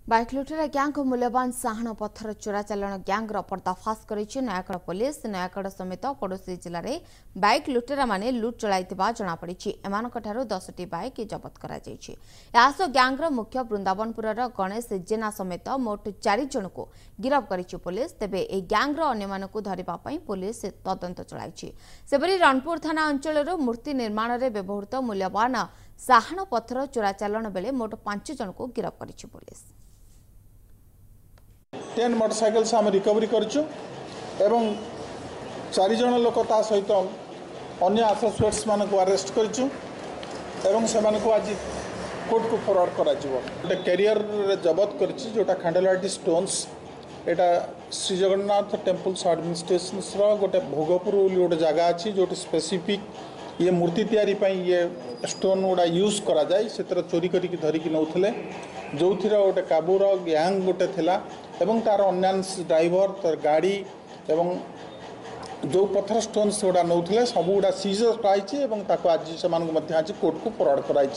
Bike लुटेरा gang मूल्यवान साहण पत्थर चोरा चालाण ग्यांगर पर्दाफाश करिछि नयागढ़ पुलिस। नयागढ़ समेत पड़ोशी जिले में बाइक लुटेरा माने लुट चलाइथिबा जणा पड़िछि। एमानकठारु 10टी बाइक जबत करा जायछि। यासो ग्यांगर मुख्य वृंदावनपुरर गणेश जेना समेत मोट 4 जनको गिरफ करिछि पुलिस। तेबे ए ग्यांगर अन्यमानकु धरिबा पई पुलिस तदंत चलाइछि। सेबरी रणपुर थाना अंचलर मूर्ति निर्माण रे व्यवहृत मूल्यवान साहण पत्थर चोरा चालाण बेले मोट 5 जनको गिरफ करिछि पुलिस। 10 मोटरसाइकिल से आम रिकवरी करूँ एवं 4 जन लोक ता सहित अन्य आसोसिएट्स मान को अरेस्ट करूँ से आज कोर्ट को फॉरवर्ड कर कैरियर जबत कर जोटा खांडलाटी स्टोन्स एटा श्री जगन्नाथ टेम्पल्स एडमिनिस्ट्रेशन गोटे भोगपुर गोटे जगह अच्छी जो स्पेसिफिक ये मूर्ति तैयारी ये स्टोन गुड़ा यूज करा जाए से चोरी करी धरिकी नौले जो गोटे काबूर गैंग गोटे थिला एवं तार अन्य ड्राइवर तार गाड़ी एवं जो पत्थर स्टोन्स गुड़ा नौले सब गुड़ा सीज कराई आज से कोर्ट को फॉरवर्ड कराई।